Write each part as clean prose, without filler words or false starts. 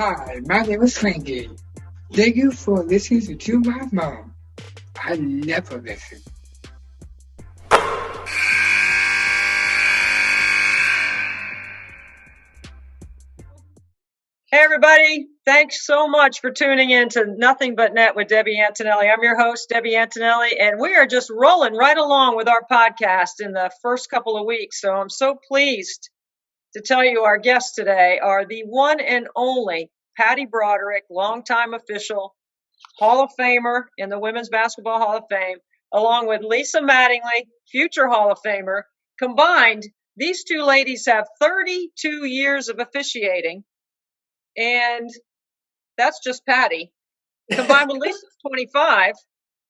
Hi, my name is Frankie. Thank you for listening to my mom. I never listen. Hey, everybody. Thanks so much for tuning in to Nothing But Net with Debbie Antonelli. I'm your host, Debbie Antonelli, and we are just rolling right along with our podcast in the first couple of weeks. So I'm so pleased to tell you our guests today are the one and only Patty Broderick, longtime official, Hall of Famer in the Women's Basketball Hall of Fame, along with Lisa Mattingly, future Hall of Famer. Combined, these two ladies have 32 years of officiating. And that's just Patty. Combined with Lisa's 25.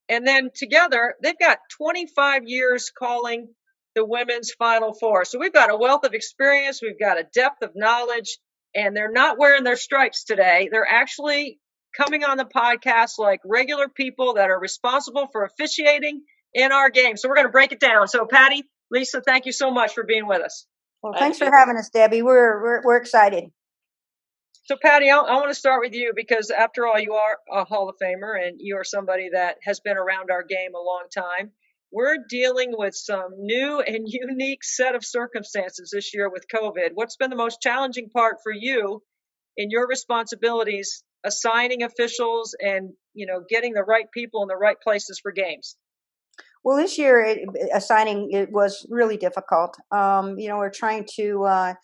And then together, they've got 25 years calling the women's Final Four. So we've got a wealth of experience. We've got a depth of knowledge. And they're not wearing their stripes today. They're actually coming on the podcast like regular people that are responsible for officiating in our game. So we're going to break it down. So Patty, Lisa, thank you so much for being with us. Well, thanks for having us, Debbie. We're excited. So, Patty, I want to start with you because, after all, you are a Hall of Famer and you are somebody that has been around our game a long time. We're dealing with some new and unique set of circumstances this year with COVID. What's been the most challenging part for you in your responsibilities, assigning officials and, getting the right people in the right places for games? Well, this year, assigning it was really difficult. We're trying to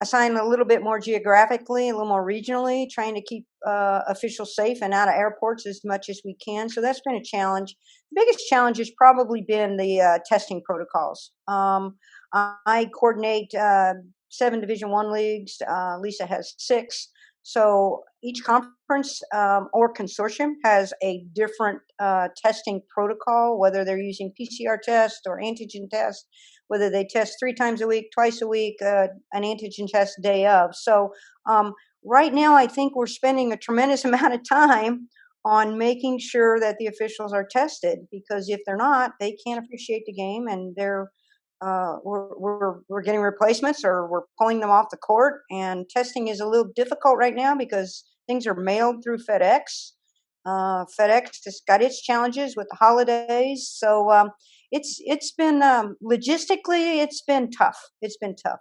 assign a little bit more geographically, a little more regionally, trying to keep officials safe and out of airports as much as we can. So that's been a challenge. The biggest challenge has probably been the testing protocols. I coordinate 7 Division I leagues. Lisa has 6. So each conference or consortium has a different testing protocol, whether they're using PCR test or antigen test, whether they test 3 times a week, twice a week, an antigen test day of. So right now, I think we're spending a tremendous amount of time on making sure that the officials are tested, because if they're not, they can't officiate the game, and we're getting replacements or we're pulling them off the court. And testing is a little difficult right now because things are mailed through FedEx. FedEx has got its challenges with the holidays, so it's been logistically it's been tough. It's been tough.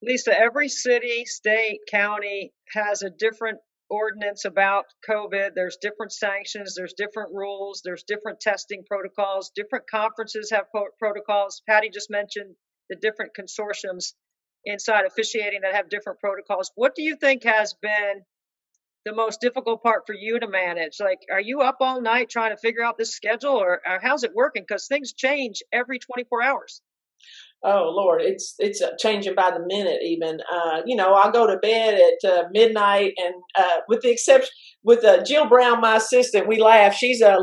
Lisa, every city, state, county has a different ordinance about COVID. There's different sanctions, there's different rules, there's different testing protocols, different conferences have protocols. Patty just mentioned the different consortiums inside officiating that have different protocols. What do you think has been the most difficult part for you to manage? Like, are you up all night trying to figure out this schedule, or how's it working? Because things change every 24 hours. Oh Lord, it's changing by the minute. Even I'll go to bed at midnight, and with the exception with Jill Brown, my assistant, we laugh. She's a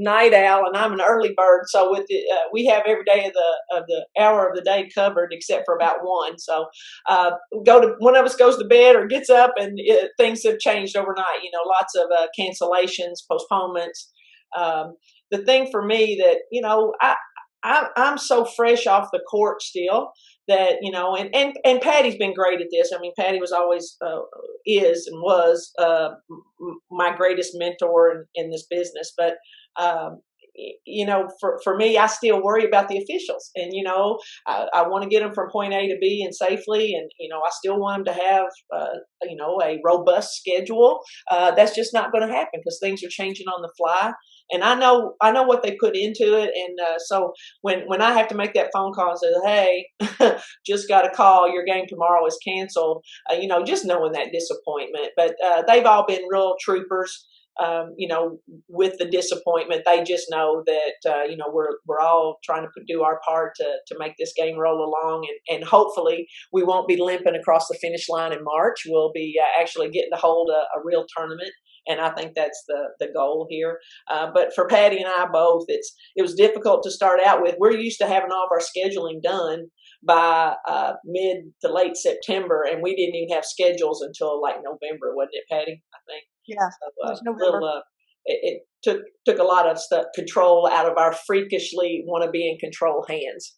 night owl, and I'm an early bird. So we have every day of the hour of the day covered, except for about 1. So one of us goes to bed or gets up, and things have changed overnight. Lots of cancellations, postponements. The thing for me that I'm so fresh off the court still that, and Patty's been great at this. I mean, Patty was always, is and was my greatest mentor in this business. But, for me, I still worry about the officials, and, I want to get them from point A to B and safely. And, I still want them to have, a robust schedule. That's just not going to happen because things are changing on the fly. And I know what they put into it. And so when I have to make that phone call and say, hey, just got a call, your game tomorrow is canceled, just knowing that disappointment. But they've all been real troopers. With the disappointment, they just know that, we're all trying to do our part to make this game roll along. And hopefully we won't be limping across the finish line in March. We'll be actually getting to hold a real tournament. And I think that's the goal here. But for Patty and I both, it was difficult to start out with. We're used to having all of our scheduling done by mid to late September, and we didn't even have schedules until like November, wasn't it, Patty? I think. Yeah, so, it took a lot of stuff, control out of our freakishly want to be in control hands.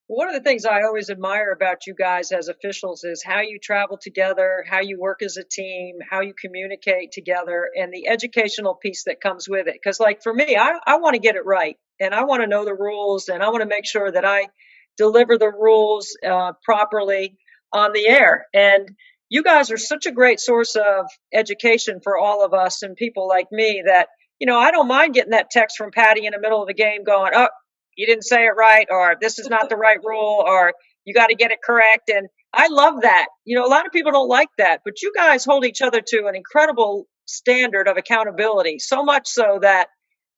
One of the things I always admire about you guys as officials is how you travel together, how you work as a team, how you communicate together, and the educational piece that comes with it. Because, like for me, I want to get it right, and I want to know the rules, and I want to make sure that I deliver the rules properly on the air. And you guys are such a great source of education for all of us and people like me that, I don't mind getting that text from Patty in the middle of the game going, oh, you didn't say it right, or this is not the right rule, or you got to get it correct. And I love that. A lot of people don't like that, but you guys hold each other to an incredible standard of accountability. So much so that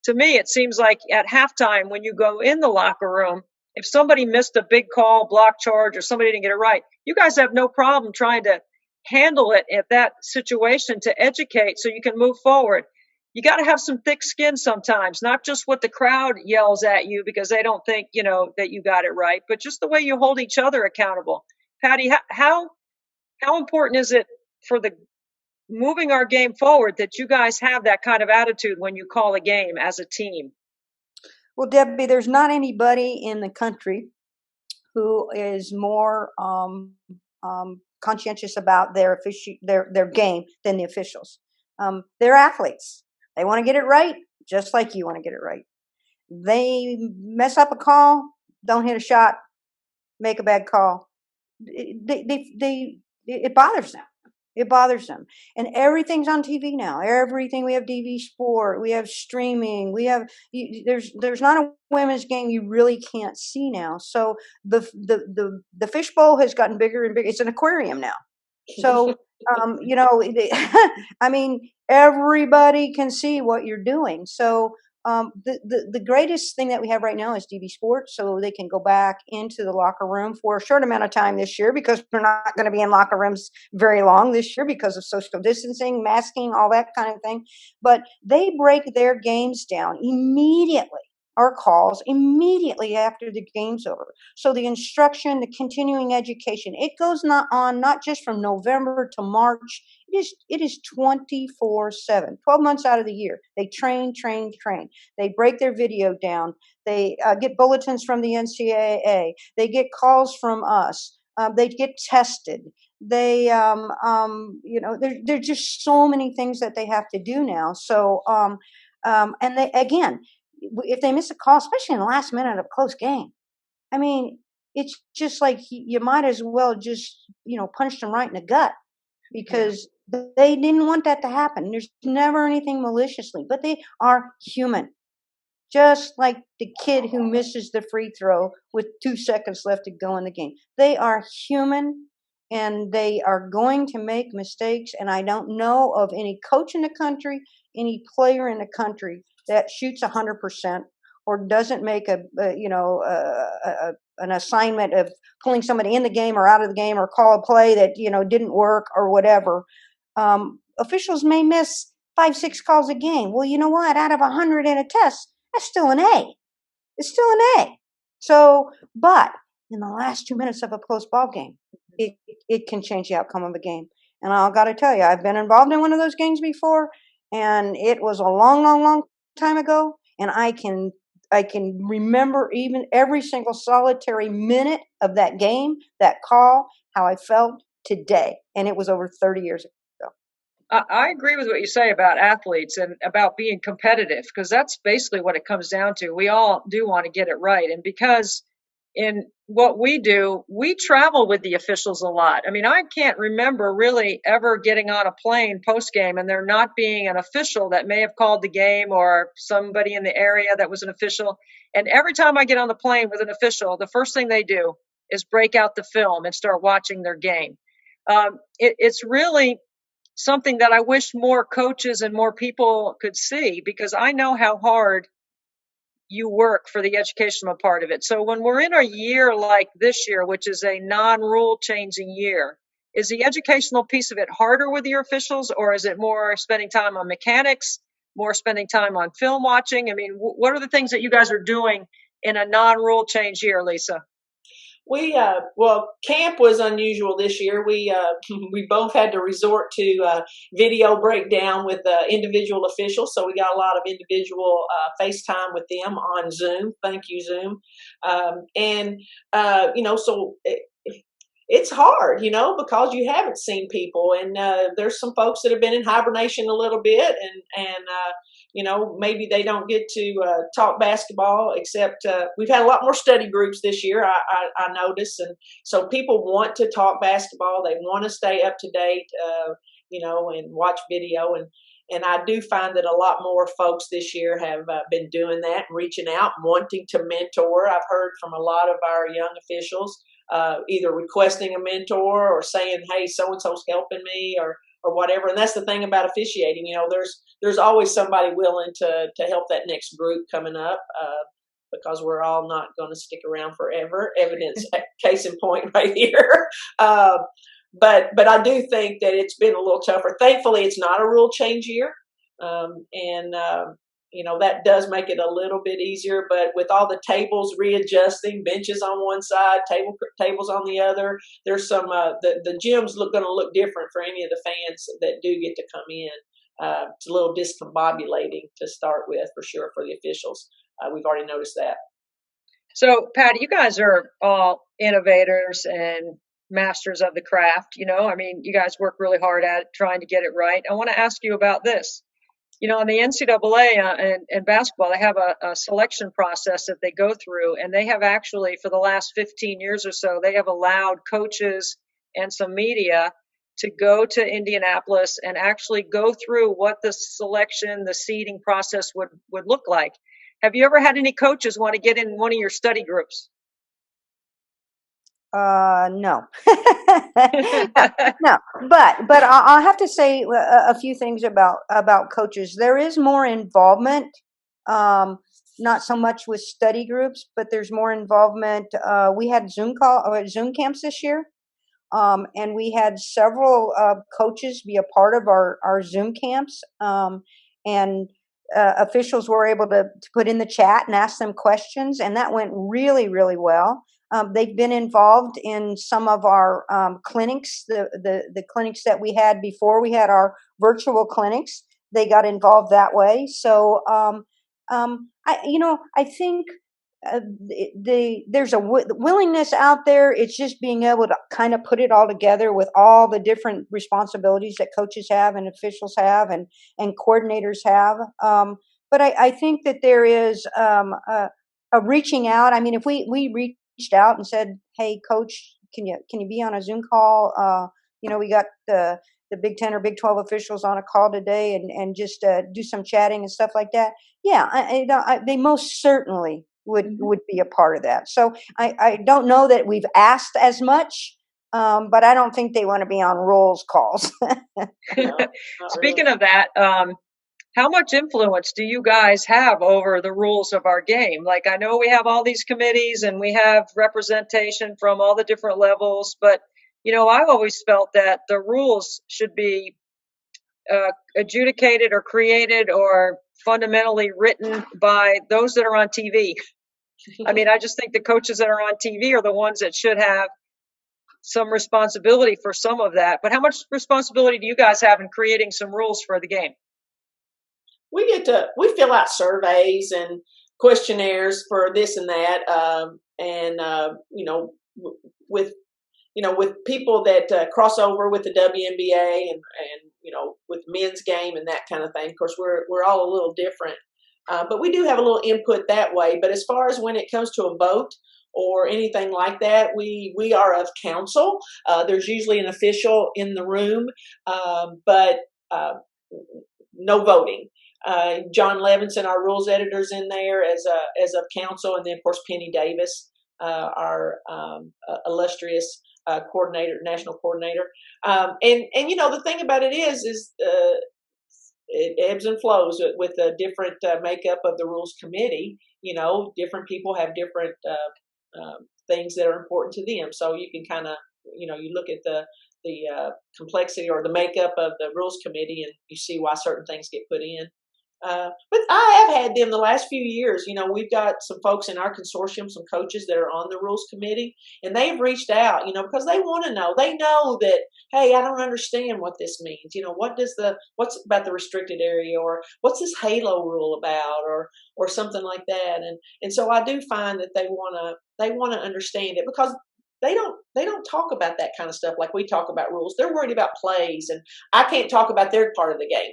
to me, it seems like at halftime, when you go in the locker room, if somebody missed a big call, block charge, or somebody didn't get it right, you guys have no problem trying to handle it at that situation to educate so you can move forward. You got to have some thick skin sometimes, not just what the crowd yells at you because they don't think, that you got it right, but just the way you hold each other accountable. Patty, how important is it for the moving our game forward that you guys have that kind of attitude when you call a game as a team? Well, Debbie, there's not anybody in the country who is more conscientious about their game than the officials. They're athletes. They want to get it right, just like you want to get it right. They mess up a call, don't hit a shot, make a bad call. It bothers them. It bothers them. And everything's on TV now. Everything. We have DV Sport. We have streaming. We have, there's not a women's game you really can't see now. So the fishbowl has gotten bigger and bigger. It's an aquarium now. So, I mean, everybody can see what you're doing. So, the greatest thing that we have right now is DB Sports, so they can go back into the locker room for a short amount of time this year, because we're not going to be in locker rooms very long this year because of social distancing, masking, all that kind of thing. But they break their games down immediately, our calls immediately after the game's over. So the instruction, the continuing education, it goes not just from November to March. It is 24/7, 12 months out of the year. They train. They break their video down. They get bulletins from the NCAA. They get calls from us. They get tested. They, there's just so many things that they have to do now. So, and they, again, if they miss a call, especially in the last minute of a close game, I mean, it's just like you might as well just, punch them right in the gut, because they didn't want that to happen. There's never anything maliciously, but they are human. Just like the kid who misses the free throw with 2 seconds left to go in the game. They are human, and they are going to make mistakes. And I don't know of any coach in the country, any player in the country that shoots 100% or doesn't make an assignment of pulling somebody in the game or out of the game, or call a play that, didn't work or whatever. Officials may miss 5-6 calls a game. Well, you know what? Out of 100 in a test, that's still an A. It's still an A. So, but in the last 2 minutes of a close ball game, it can change the outcome of a game. And I got to tell you, I've been involved in one of those games before, and it was a long time ago. And I can remember even every single solitary minute of that game, that call, how I felt today. And it was over 30 years ago. I agree with what you say about athletes and about being competitive, because that's basically what it comes down to. We all do want to get it right. And because in what we do, we travel with the officials a lot. I mean, I can't remember really ever getting on a plane post game and there not being an official that may have called the game, or somebody in the area that was an official. And every time I get on the plane with an official, the first thing they do is break out the film and start watching their game. It's really something that I wish more coaches and more people could see, because I know how hard you work for the educational part of it. So when we're in a year like this year, which is a non-rule changing year, is the educational piece of it harder with your officials, or is it more spending time on mechanics, more spending time on film watching? I mean, what are the things that you guys are doing in a non-rule change year, Lisa? Well, camp was unusual this year. We both had to resort to video breakdown with individual officials, so we got a lot of individual FaceTime with them on Zoom. Thank you, Zoom. And so it's hard, because you haven't seen people, and there's some folks that have been in hibernation a little bit, and maybe they don't get to talk basketball, except we've had a lot more study groups this year, I noticed. And so people want to talk basketball. They want to stay up to date, and watch video. And I do find that a lot more folks this year have been doing that, reaching out, wanting to mentor. I've heard from a lot of our young officials either requesting a mentor or saying, hey, so-and-so's helping me, or whatever. And that's the thing about officiating. There's always somebody willing to help that next group coming up, because we're all not going to stick around forever. Evidence, case in point right here. But I do think that it's been a little tougher. Thankfully, it's not a rule change year. That does make it a little bit easier, but with all the tables readjusting, benches on one side, tables on the other, there's some, the gym's going to look different for any of the fans that do get to come in. It's a little discombobulating to start with, for sure, for the officials. We've already noticed that. So, Patty, you guys are all innovators and masters of the craft. You guys work really hard at it, trying to get it right. I want to ask you about this. In the NCAA and basketball, they have a selection process that they go through, and they have actually, for the last 15 years or so, they have allowed coaches and some media to go to Indianapolis and actually go through what the seeding process would look like. Have you ever had any coaches want to get in one of your study groups? No, no, but I'll have to say a few things about coaches. There is more involvement, not so much with study groups, but there's more involvement. We had Zoom camps this year, and we had several coaches be a part of our Zoom camps, and officials were able to put in the chat and ask them questions, and that went really, really well. They've been involved in some of our clinics, the clinics that we had before we had our virtual clinics. They got involved that way. So I think there's a willingness out there. It's just being able to kind of put it all together with all the different responsibilities that coaches have and officials have and coordinators have. But I think that there is a reaching out. I mean, if we reached out and said, "Hey, coach, can you be on a Zoom call?" We got the Big 10 or Big 12 officials on a call today, and just do some chatting and stuff like that. Yeah, they most certainly would be a part of that. So I don't know that we've asked as much, but I don't think they want to be on rules calls. No, Speaking of that, how much influence do you guys have over the rules of our game? Like, I know we have all these committees and we have representation from all the different levels, but, I've always felt that the rules should be adjudicated or created or fundamentally written by those that are on TV. I just think the coaches that are on TV are the ones that should have some responsibility for some of that. But how much responsibility do you guys have in creating some rules for the game? We fill out surveys and questionnaires for this and that, with people that cross over with the WNBA and with men's game and that kind of thing. Of course, we're all a little different, but we do have a little input that way. But as far as when it comes to a vote or anything like that, we are of counsel. There's usually an official in the room, but no voting. John Levinson, our rules editor's in there as of counsel, and then of course Penny Davis, our illustrious coordinator, national coordinator. And the thing about it is it ebbs and flows with the different makeup of the rules committee. Different people have different things that are important to them. So you can kind of you look at the complexity or the makeup of the rules committee, and you see why certain things get put in. But I have had them the last few years. We've got some folks in our consortium, some coaches that are on the rules committee, and they've reached out, because they want to know. They know that, hey, I don't understand what this means. What's about the restricted area, or what's this halo rule about, or something like that. And so I do find that they want to understand it, because they don't talk about that kind of stuff like we talk about rules. They're worried about plays, and I can't talk about their part of the game.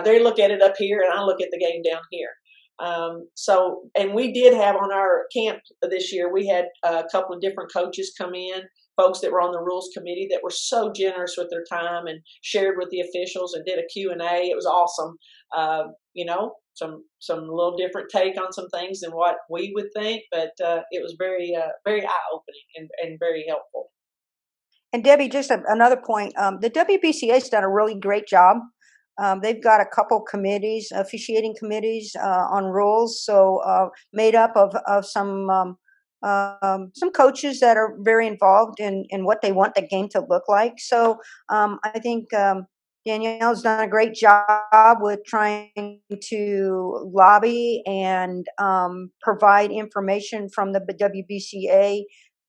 They look at it up here, and I look at the game down here. And we did have on our camp this year, we had a couple of different coaches come in, folks that were on the rules committee that were so generous with their time and shared with the officials and did a Q&A. It was awesome. Some little different take on some things than what we would think, but it was very, very eye-opening and very helpful. And Debbie, just another point, the WBCA has done a really great job. They've got a couple committees, officiating committees on rules, so made up of some coaches that are very involved in what they want the game to look like. So I think Danielle's done a great job with trying to lobby and provide information from the WBCA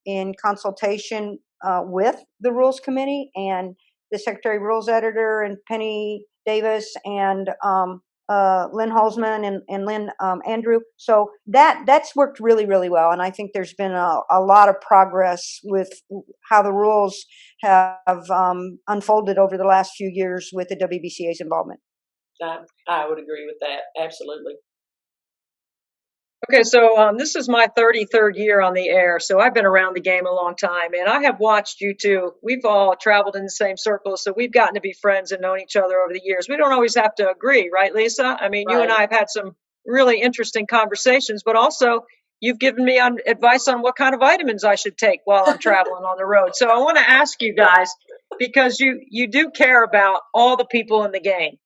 in consultation with the Rules Committee and the Secretary Rules Editor and Penny Davis and Lynn Holzman and Lynn Andrew. So that's worked really, really well. And I think there's been a lot of progress with how the rules have unfolded over the last few years with the WBCA's involvement. I would agree with that. Absolutely. Okay, so this is my 33rd year on the air, so I've been around the game a long time, and I have watched you two. We've all traveled in the same circles, so we've gotten to be friends and known each other over the years. We don't always have to agree, right, Lisa? I mean, Right. You and I have had some really interesting conversations, but also you've given me advice on what kind of vitamins I should take while I'm traveling on the road. So I want to ask you guys, because you do care about all the people in the game,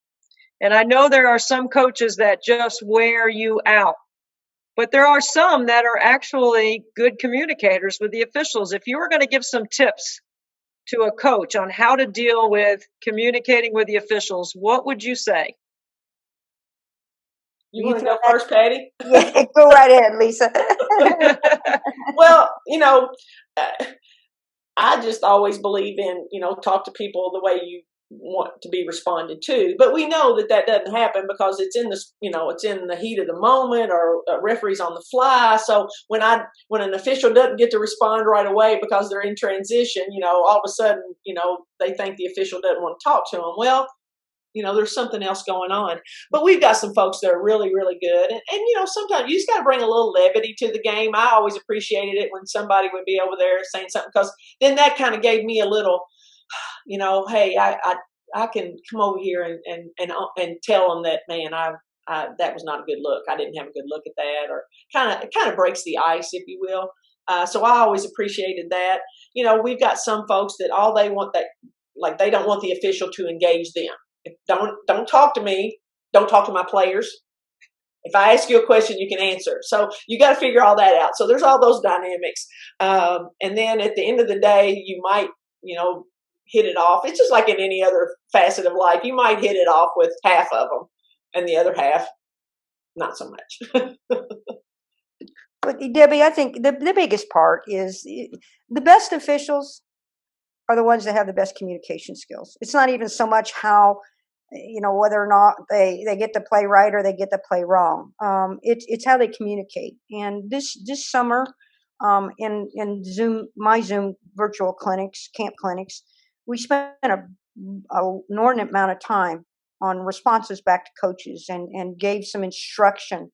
and I know there are some coaches that just wear you out. But there are some that are actually good communicators with the officials. If you were going to give some tips to a coach on how to deal with communicating with the officials, what would you say? You want to go first, Patty? Yeah, go right ahead, Lisa. Well, I just always believe in, talk to people the way you want to be responded to, but we know that doesn't happen because it's in it's in the heat of the moment, or referees on the fly. So when an official doesn't get to respond right away because they're in transition, all of a sudden, they think the official doesn't want to talk to them. Well, there's something else going on. But we've got some folks that are really, really good. And sometimes you just got to bring a little levity to the game. I always appreciated it when somebody would be over there saying something, because then that kind of gave me a little, hey, I can come over here and tell them that, man, that was not a good look. I didn't have a good look at that, or it kind of breaks the ice, if you will. So I always appreciated that. We've got some folks that all they want they don't want the official to engage them. Don't talk to me. Don't talk to my players. If I ask you a question, you can answer. So you got to figure all that out. So there's all those dynamics. And then at the end of the day, you might, hit it off. It's just like in any other facet of life. You might hit it off with half of them, and the other half, not so much. But Debbie, I think the biggest part is the best officials are the ones that have the best communication skills. It's not even so much how, whether or not they get to play right or they get to play wrong. It's how they communicate. And this summer, in my Zoom virtual clinics, camp clinics, we spent an inordinate amount of time on responses back to coaches and gave some instruction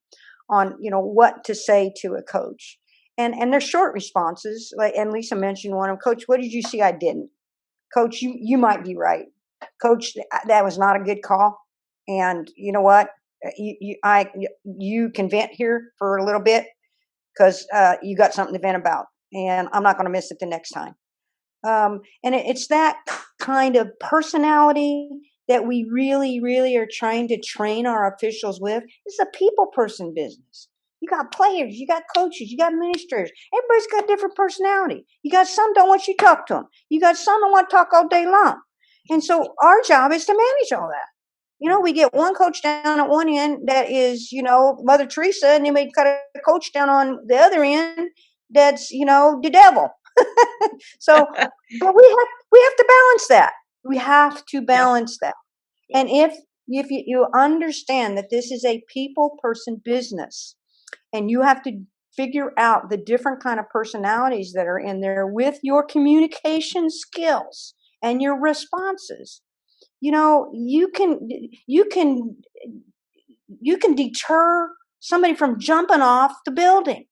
on, what to say to a coach. And they're short responses. And Lisa mentioned one of them. Coach, what did you see I didn't? Coach, you might be right. Coach, that was not a good call. And you know what? You can vent here for a little bit because you got something to vent about. And I'm not going to miss it the next time. And it's that kind of personality that we really, really are trying to train our officials with. It's a people person business. You got players, you got coaches, you got administrators. Everybody's got different personality. You got some don't want you to talk to them. You got some that want to talk all day long. And so our job is to manage all that. We get one coach down at one end that is, Mother Teresa, and then we got a coach down on the other end that's, the devil. So, but we have to balance that. We have to balance that. And if you understand that this is a people person business, and you have to figure out the different kind of personalities that are in there with your communication skills and your responses, you can deter somebody from jumping off the building.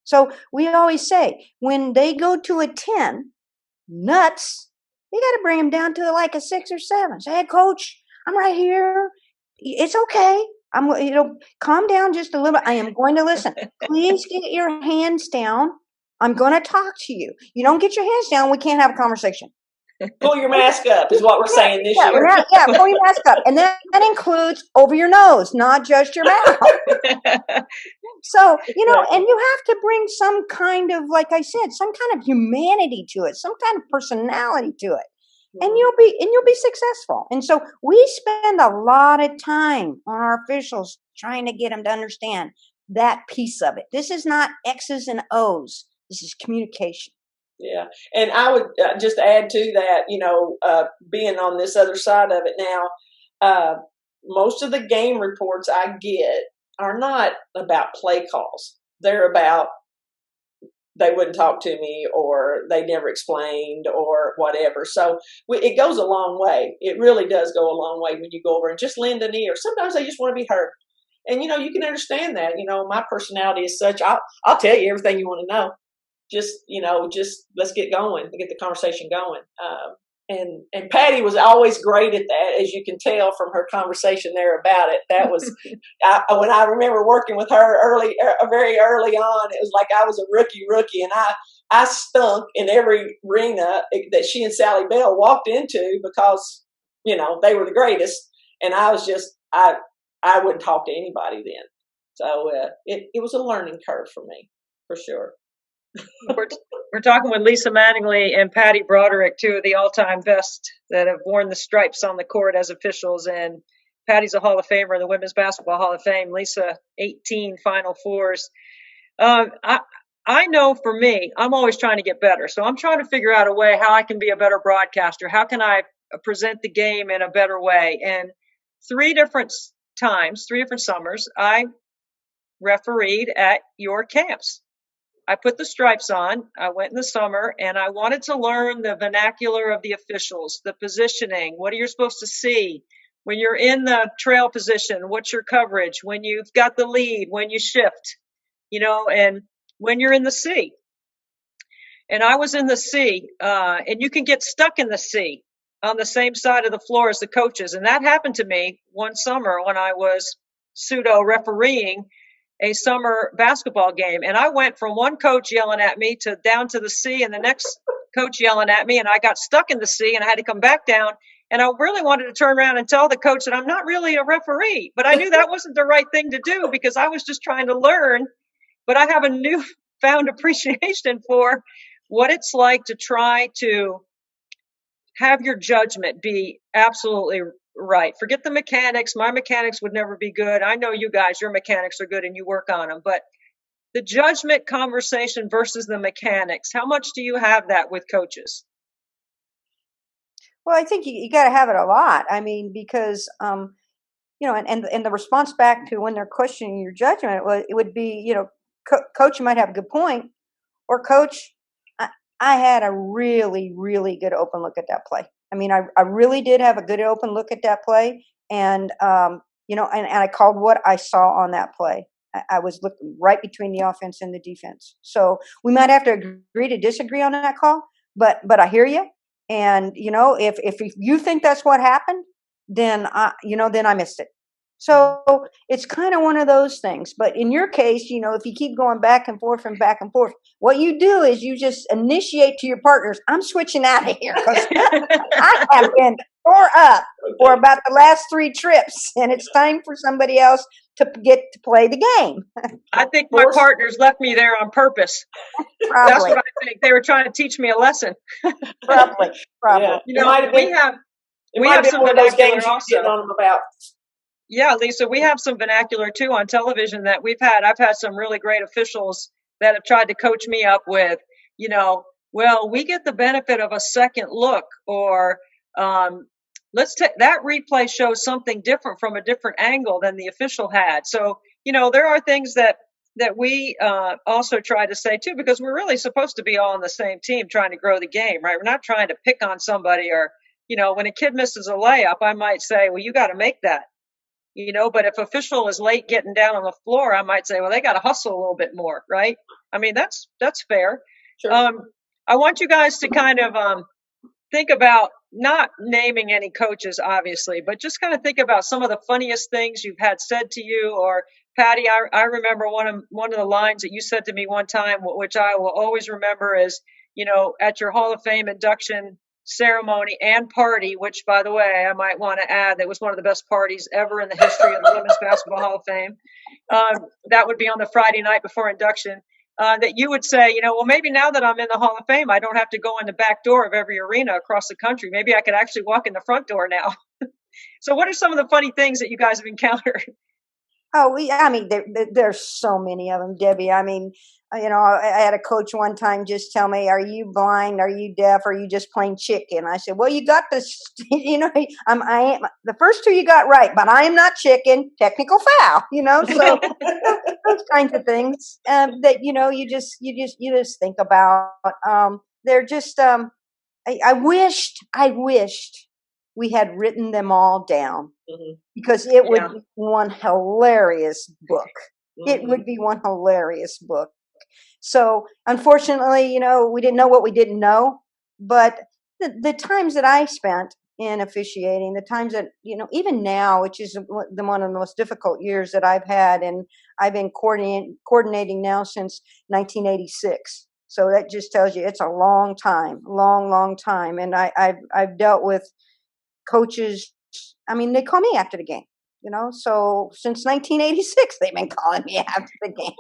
So we always say, when they go to a 10, nuts, you got to bring them down to like a 6 or 7. Say, hey, coach, I'm right here. It's okay. Calm down just a little bit. I am going to listen. Please get your hands down. I'm going to talk to you. You don't get your hands down, we can't have a conversation. Pull your mask up is what we're saying this year. Pull your mask up. And that includes over your nose, not just your mouth. So, and you have to bring some kind of, like I said, some kind of humanity to it, some kind of personality to it. And you'll be successful. And so we spend a lot of time on our officials trying to get them to understand that piece of it. This is not X's and O's. This is communication. Yeah. And I would just add to that, being on this other side of it now, most of the game reports I get are not about play calls. They're about they wouldn't talk to me, or they never explained, or whatever. So it goes a long way. It really does go a long way when you go over and just lend an ear. Sometimes they just want to be heard. And, you can understand that. My personality is such, I'll tell you everything you want to know. Just let's get going, get the conversation going. And Patty was always great at that, as you can tell from her conversation there about it. That was, when I remember working with her very early on, it was like I was a rookie, and I stunk in every arena that she and Sally Bell walked into because, they were the greatest. And I was just, I wouldn't talk to anybody then. So it was a learning curve for me, for sure. We're talking with Lisa Mattingly and Patty Broderick, two of the all-time best that have worn the stripes on the court as officials. And Patty's a Hall of Famer in the Women's Basketball Hall of Fame. Lisa, 18 Final Fours. I know for me, I'm always trying to get better. So I'm trying to figure out a way how I can be a better broadcaster. How can I present the game in a better way? And 3 different summers, I refereed at your camps. I put the stripes on. I went in the summer, and I wanted to learn the vernacular of the officials, the positioning. What are you supposed to see when you're in the trail position? What's your coverage? When you've got the lead, when you shift, and when you're in the C. And I was in the C, and you can get stuck in the C on the same side of the floor as the coaches. And that happened to me one summer when I was pseudo refereeing a summer basketball game. And I went from one coach yelling at me to down to the C, and the next coach yelling at me, and I got stuck in the C, and I had to come back down. And I really wanted to turn around and tell the coach that I'm not really a referee, but I knew that wasn't the right thing to do because I was just trying to learn. But I have a newfound appreciation for what it's like to try to have your judgment be absolutely right. Forget the mechanics. My mechanics would never be good. I know you guys, your mechanics are good and you work on them. But the judgment conversation versus the mechanics, how much do you have that with coaches? Well, I think you got to have it a lot. I mean, because, and the response back to when they're questioning your judgment, it would be, coach, you might have a good point. Or coach, I had a really, really good open look at that play. I mean, I really did have a good open look at that play. And, and I called what I saw on that play. I was looking right between the offense and the defense. So we might have to agree to disagree on that call, but I hear you. And, if you think that's what happened, then I missed it. So it's kind of one of those things. But in your case, if you keep going back and forth, what you do is you just initiate to your partners, I'm switching out of here because I have been tore up for about the last 3 trips, and it's time for somebody else to get to play the game. I think my partners left me there on purpose. Probably. That's what I think. They were trying to teach me a lesson. Probably. Yeah. It We might have be some one of those vernacular games you're getting also. on them about. Yeah, Lisa, we have some vernacular too on television that I've had some really great officials that have tried to coach me up with, well, we get the benefit of a second look, or let's take that replay shows something different from a different angle than the official had. So, there are things that we also try to say too, because we're really supposed to be all on the same team trying to grow the game, right? We're not trying to pick on somebody, or, when a kid misses a layup, I might say, well, you got to make that. But if official is late getting down on the floor, I might say, well, they got to hustle a little bit more, right? I mean, that's fair. Sure. I want you guys to kind of think about not naming any coaches, obviously, but just kind of think about some of the funniest things you've had said to you. Or Patty, I remember one of the lines that you said to me one time, which I will always remember, is, at your Hall of Fame induction ceremony and party, which, by the way, I might want to add, that was one of the best parties ever in the history of the Women's Basketball Hall of Fame. That would be on the Friday night before induction. That you would say, well, maybe now that I'm in the Hall of Fame, I don't have to go in the back door of every arena across the country. Maybe I could actually walk in the front door now. So what are some of the funny things that you guys have encountered? Oh, I mean, there's so many of them, Debbie. I mean, I had a coach one time just tell me, "Are you blind? Are you deaf? Are you just plain chicken?" I said, "Well, you got this. I am the first two you got right, but I am not chicken. Technical foul. So those kinds of things that you just think about. They're just. I wished we had written them all down. Mm-hmm. Because it would be one hilarious book. Mm-hmm. It would be one hilarious book. So unfortunately, we didn't know what we didn't know. But the times that I spent in officiating, the times that, even now, which is one of the most difficult years that I've had, and I've been coordinating now since 1986. So that just tells you it's a long time, long time. And I've dealt with coaches. I mean, they call me after the game, so since 1986, they've been calling me after the game.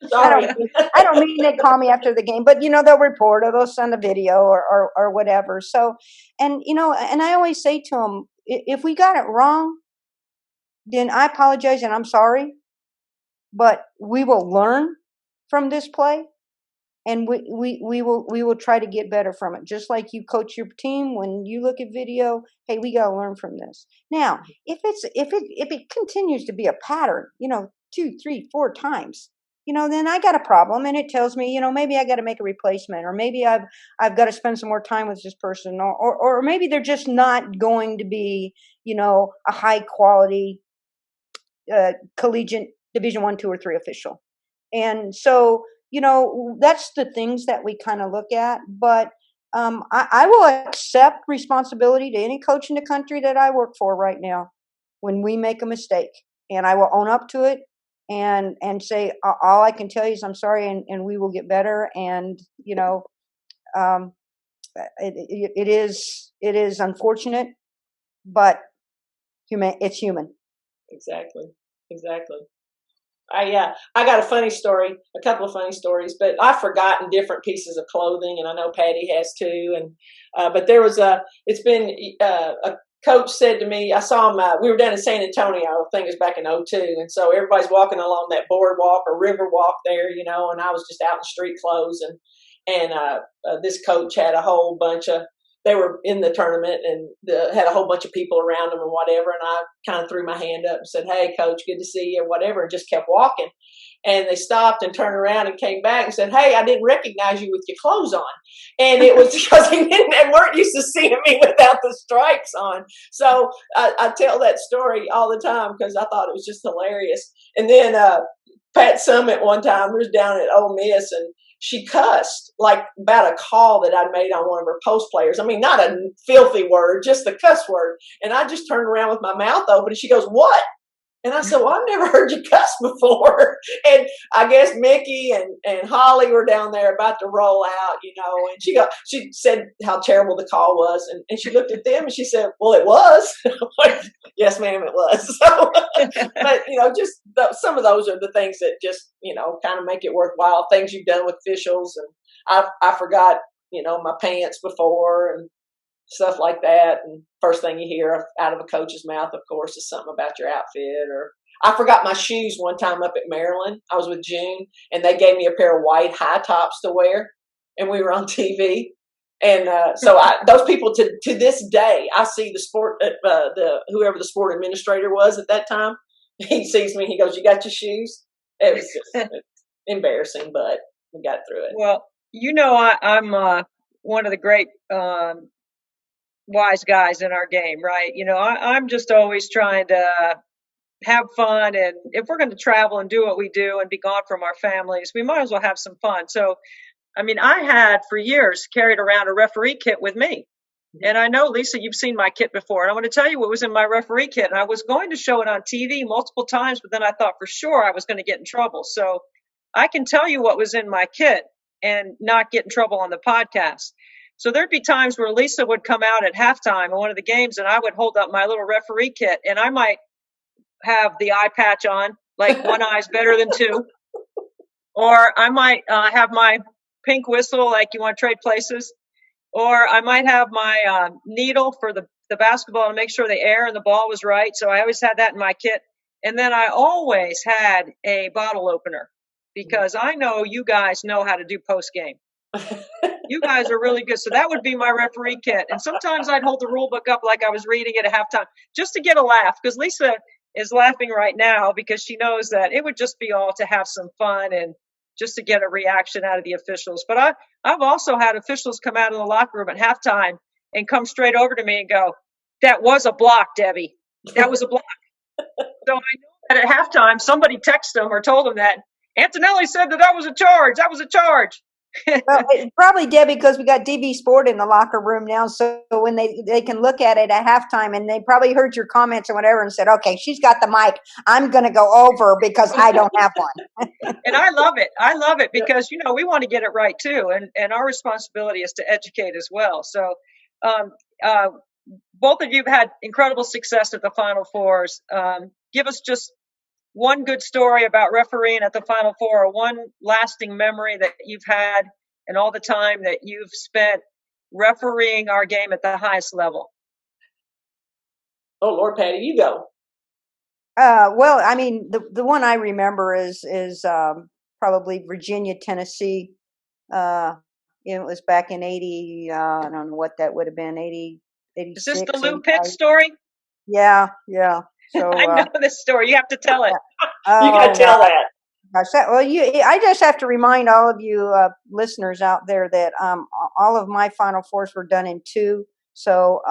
Sorry. I don't mean they call me after the game, but, they'll report or they'll send a video or whatever. So, and I always say to them, if we got it wrong, then I apologize and I'm sorry, but we will learn from this play. And we will try to get better from it. Just like you coach your team, when you look at video, hey, we got to learn from this. Now, if it continues to be a pattern, 2, 3, 4 times, then I got a problem, and it tells me, maybe I got to make a replacement, or maybe I've got to spend some more time with this person, or maybe they're just not going to be, a high quality collegiate Division 1, 2, or 3 official. And so, that's the things that we kind of look at. But I will accept responsibility to any coach in the country that I work for right now when we make a mistake. And I will own up to it and say, all I can tell you is I'm sorry, and we will get better. And, it is unfortunate, but it's human. Exactly. I got a funny story, a couple of funny stories, but I've forgotten different pieces of clothing, and I know Patty has too. And but there was a coach said to me, I saw him. We were down in San Antonio. I think it was back in 2002, and so everybody's walking along that boardwalk or river walk there, and I was just out in street clothes, and this coach had a whole bunch of. They were in the tournament and had a whole bunch of people around them and whatever. And I kind of threw my hand up and said, "Hey, coach, good to see you," whatever, and just kept walking. And they stopped and turned around and came back and said, "Hey, I didn't recognize you with your clothes on." And it was because they weren't used to seeing me without the stripes on. So I tell that story all the time because I thought it was just hilarious. And then Pat Summitt one time was down at Ole Miss, and she cussed like about a call that I'd made on one of her post players. I mean, not a filthy word, just the cuss word. And I just turned around with my mouth open, and she goes, "What?" And I said, "Well, I've never heard you cuss before." And I guess Mickey and Holly were down there about to roll out, and she said how terrible the call was. And she looked at them and she said, "Well, it was." Like, "Yes, ma'am, it was." So, but, just some of those are the things that just, kind of make it worthwhile. Things you've done with officials. And I forgot, my pants before. And stuff like that. And first thing you hear out of a coach's mouth, of course, is something about your outfit. Or I forgot my shoes one time up at Maryland. I was with June, and they gave me a pair of white high tops to wear, and we were on TV. And so those people to this day, I see the sport, whoever the sport administrator was at that time, he sees me, he goes, "You got your shoes?" It was just embarrassing, but we got through it. Well, I'm one of the great wise guys in our game, right? I'm just always trying to have fun. And if we're going to travel and do what we do and be gone from our families, we might as well have some fun. So, I had for years carried around a referee kit with me. And I know, Lisa, you've seen my kit before. And I want to tell you what was in my referee kit. And I was going to show it on TV multiple times, but then I thought for sure I was going to get in trouble. So I can tell you what was in my kit and not get in trouble on the podcast. So there'd be times where Lisa would come out at halftime in one of the games, and I would hold up my little referee kit, and I might have the eye patch on, like one eye's better than two. Or I might have my pink whistle, like you want to trade places. Or I might have my needle for the basketball to make sure the air and the ball was right. So I always had that in my kit. And then I always had a bottle opener, because I know you guys know how to do post game. You guys are really good. So that would be my referee kit. And sometimes I'd hold the rule book up like I was reading it at halftime just to get a laugh, because Lisa is laughing right now because she knows that it would just be all to have some fun and just to get a reaction out of the officials. But I've also had officials come out of the locker room at halftime and come straight over to me and go, "That was a block, Debbie. That was a block." So I know that at halftime, somebody texted them or told them that Antonelli said that was a charge. That was a charge. Well, it's probably, Debbie, because we got DV Sport in the locker room now, so when they can look at it at halftime, and they probably heard your comments or whatever and said, "Okay, she's got the mic. I'm going to go over because I don't have one." And I love it. I love it because, we want to get it right too. And our responsibility is to educate as well. So both of you have had incredible success at the Final Fours. Give us just one good story about refereeing at the Final Four, or one lasting memory that you've had and all the time that you've spent refereeing our game at the highest level. Oh, Lord, Patty, you go. Well, the one I remember is probably Virginia, Tennessee. It was back in 80. I don't know what that would have been. 86. Is this the Lou Pitt story? Yeah. So I know this story. You have to tell it. You got to tell that. Well, I just have to remind all of you listeners out there that all of my Final Fours were done in two. So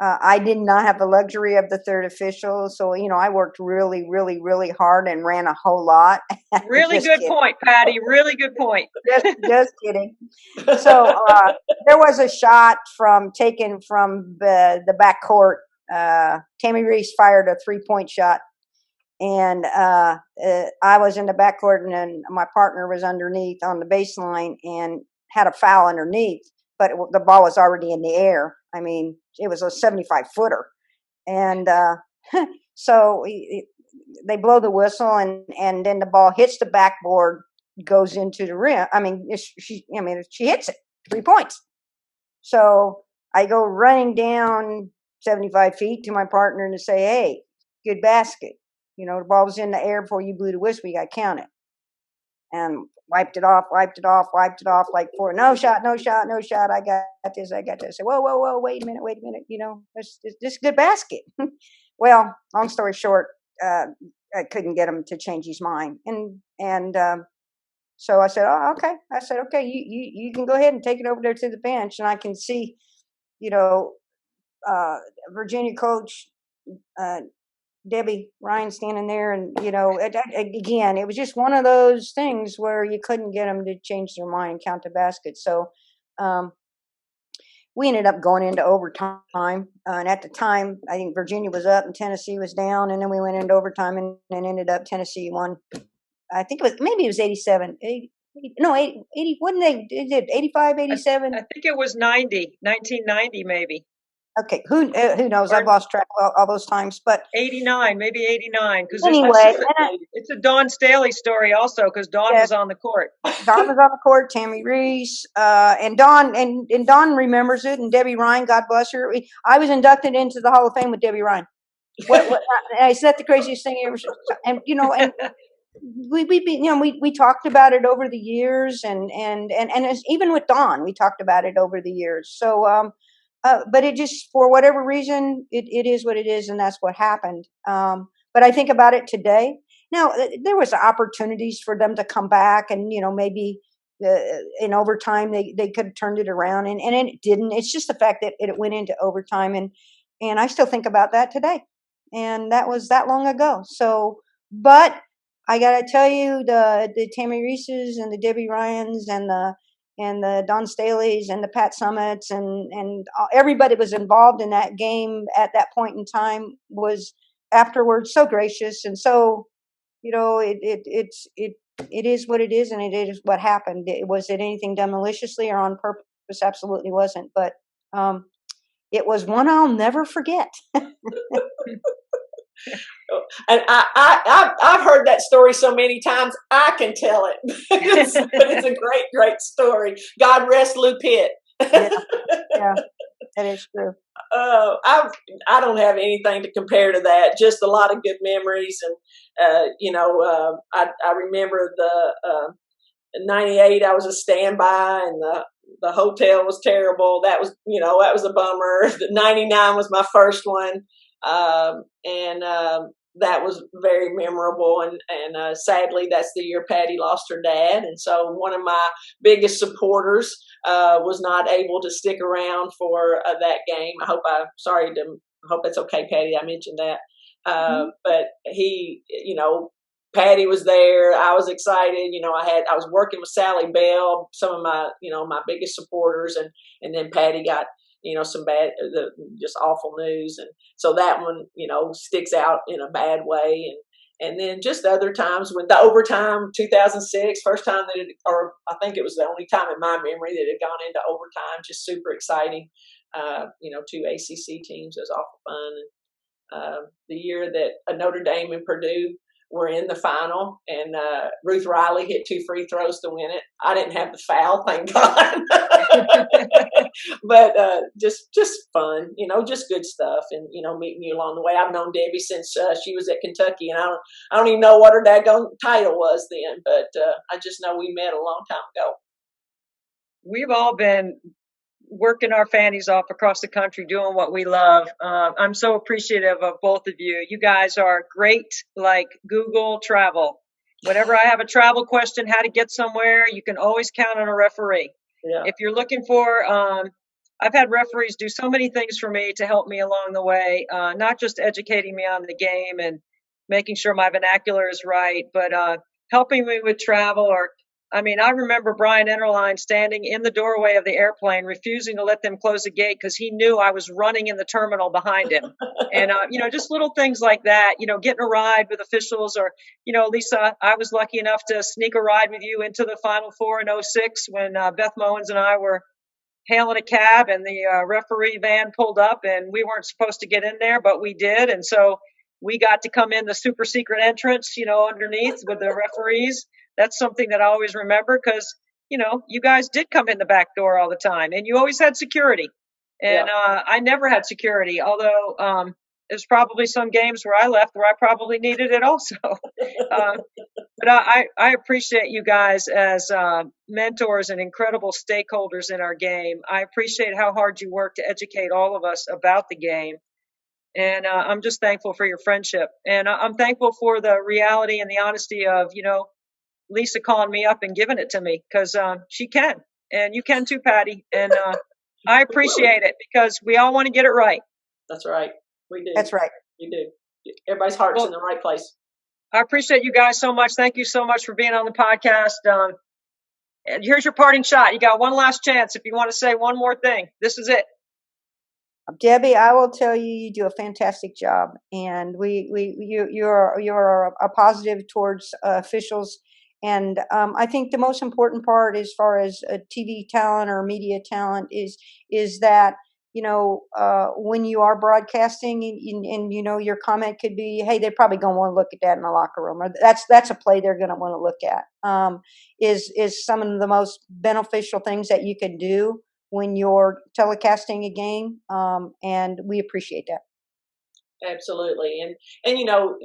I did not have the luxury of the third official. So, I worked really, really, really hard and ran a whole lot. Really good point, Patty. Really good point. Just kidding. So there was a shot taken from the back court. Tammy Reese fired a 3-point shot, and I was in the backcourt, and then my partner was underneath on the baseline and had a foul underneath, but the ball was already in the air. It was a 75-footer, and so they blow the whistle, and then the ball hits the backboard, goes into the rim. She hits it, 3 points. So I go running down 75 feet to my partner to say, "Hey, good basket. The ball was in the air before you blew the whistle. You got to count it." And wiped it off like four. No shot. I got this. I said, whoa, wait a minute. This is a good basket. Well, long story short, I couldn't get him to change his mind. And so I said, "Oh, okay." I said, "Okay, you can go ahead and take it over there to the bench." And I can see, Virginia coach Debbie Ryan standing there, and again, it was just one of those things where you couldn't get them to change their mind and count the basket. So we ended up going into overtime, and at the time, I think Virginia was up and Tennessee was down, and then we went into overtime and ended up Tennessee won. I think it was 87. 80, wasn't they? Is it 85, 87? I think it was 1990 maybe. Okay, who knows? I've lost track of all those times, but 89, maybe 89, because anyway, it's a Dawn Staley story also, because Dawn was on the court. Dawn was on the court, Tammy Reese, and Dawn and Dawn remembers it, and Debbie Ryan, God bless her. I was inducted into the Hall of Fame with Debbie Ryan. What I said the craziest thing ever, and and we talked about it over the years, and even with Dawn, we talked about it over the years. So, but it just, for whatever reason, it is what it is, and that's what happened. But I think about it today. Now, there was opportunities for them to come back, and maybe in overtime they could have turned it around, and it didn't. It's just the fact that it went into overtime, and I still think about that today, and that was that long ago. So, but I gotta tell you, the Tammy Reeses and the Debbie Ryans and the Don Staleys and the Pat Summits and everybody was involved in that game at that point in time was afterwards so gracious, and so it is what it is, and it is what happened. Was it anything done maliciously or on purpose? Absolutely wasn't, but it was one I'll never forget. And I've heard that story so many times, I can tell it. It's a great, great story. God rest Lou Pitt. Yeah, that is true. I don't have anything to compare to that. Just a lot of good memories, and I remember the 98. I was a standby, and the hotel was terrible. That was a bummer. The 99 was my first one. And that was very memorable, and sadly that's the year Patty lost her dad, and so one of my biggest supporters was not able to stick around for that game. I hope that's okay, Patty, I mentioned that. But he, Patty was there. I was excited. I was working with Sally Bell, some of my biggest supporters, and then Patty got some just awful news. And so that one, sticks out in a bad way. And then just other times when the overtime, 2006, first time or I think it was the only time in my memory that it had gone into overtime, just super exciting. Two ACC teams, it was awful fun. And the year that Notre Dame and Purdue were in the final, and Ruth Riley hit 2 free throws to win it. I didn't have the foul, thank God. But just fun, just good stuff, and meeting you along the way. I've known Debbie since she was at Kentucky, and I don't even know what her daggone title was then, but I just know we met a long time ago. We've all been working our fannies off across the country doing what we love. I'm so appreciative of both of you. You guys are great, like Google Travel. Whenever I have a travel question, how to get somewhere, you can always count on a referee. Yeah. If you're looking for, I've had referees do so many things for me to help me along the way, not just educating me on the game and making sure my vernacular is right, but helping me with travel. I remember Brian Enterline standing in the doorway of the airplane, refusing to let them close the gate because he knew I was running in the terminal behind him. And, just little things like that, getting a ride with officials, or, Lisa, I was lucky enough to sneak a ride with you into the Final Four in 2006 when Beth Mowens and I were hailing a cab, and the referee van pulled up, and we weren't supposed to get in there, but we did. And so we got to come in the super secret entrance, underneath with the referees. That's something that I always remember because, you guys did come in the back door all the time, and you always had security. And I never had security, although there's probably some games where I left where I probably needed it also. But I appreciate you guys as mentors and incredible stakeholders in our game. I appreciate how hard you work to educate all of us about the game. And I'm just thankful for your friendship. And I'm thankful for the reality and the honesty of, Lisa calling me up and giving it to me, because she can. And you can too, Patty. And I appreciate it because we all want to get it right. That's right. We do. That's right. You do. Everybody's heart's in the right place. I appreciate you guys so much. Thank you so much for being on the podcast. And here's your parting shot. You got one last chance. If you want to say one more thing, this is it. Debbie, I will tell you, you do a fantastic job, and you're a positive towards officials. And I think the most important part, as far as TV talent or media talent, is that when you are broadcasting and your comment could be, hey, they're probably going to want to look at that in the locker room, or that's a play they're going to want to look at, is some of the most beneficial things that you can do when you're telecasting a game. And we appreciate that. Absolutely. And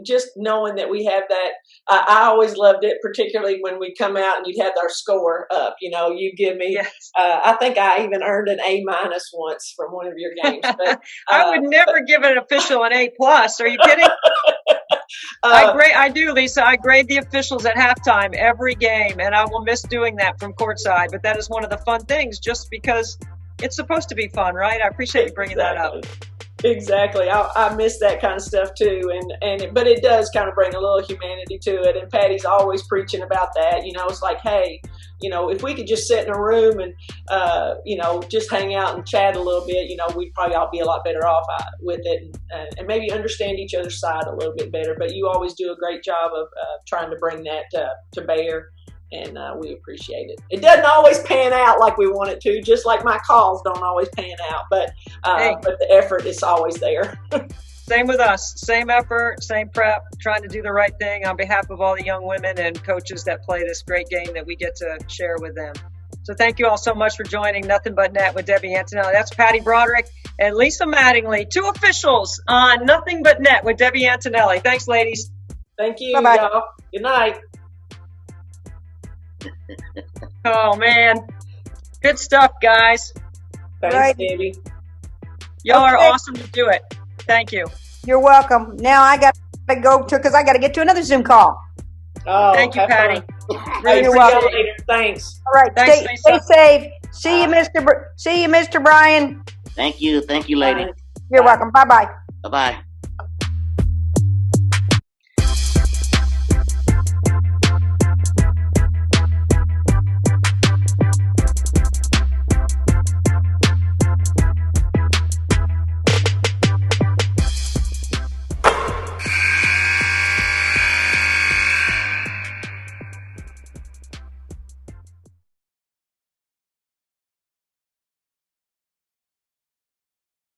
just knowing that we have that, I always loved it, particularly when we come out and you'd have our score up, you give me, Yes. I think I even earned an A- once from one of your games. But, I would never give an official an A+. Are you kidding? I do, Lisa. I grade the officials at halftime every game, and I will miss doing that from courtside. But that is one of the fun things, just because it's supposed to be fun, right? I appreciate you bringing that up. Exactly. I miss that kind of stuff too. But it does kind of bring a little humanity to it. And Patty's always preaching about that. It's like, hey, if we could just sit in a room and, just hang out and chat a little bit, we'd probably all be a lot better off with it and maybe understand each other's side a little bit better. But you always do a great job of trying to bring that to bear. And we appreciate it. It doesn't always pan out like we want it to, just like my calls don't always pan out, but the effort is always there. Same with us. Same effort, same prep, trying to do the right thing on behalf of all the young women and coaches that play this great game that we get to share with them. So thank you all so much for joining Nothing But Net with Debbie Antonelli. That's Patty Broderick and Lisa Mattingly, 2 officials on Nothing But Net with Debbie Antonelli. Thanks, ladies. Thank you, Bye-bye. y'all. Good night. Oh, man. Good stuff, guys. Thanks, Right. Debbie. Y'all are Okay. awesome to do it. Thank you. You're welcome. Now I got to go because I got to get to another Zoom call. Oh, Thank you, have Patty. fun. Really You're See welcome. y'all later. Thanks. All right. Thanks, Stay Lisa. safe. See you, Mr. Brian. Thank you, lady. You're welcome. Bye-bye. Bye bye.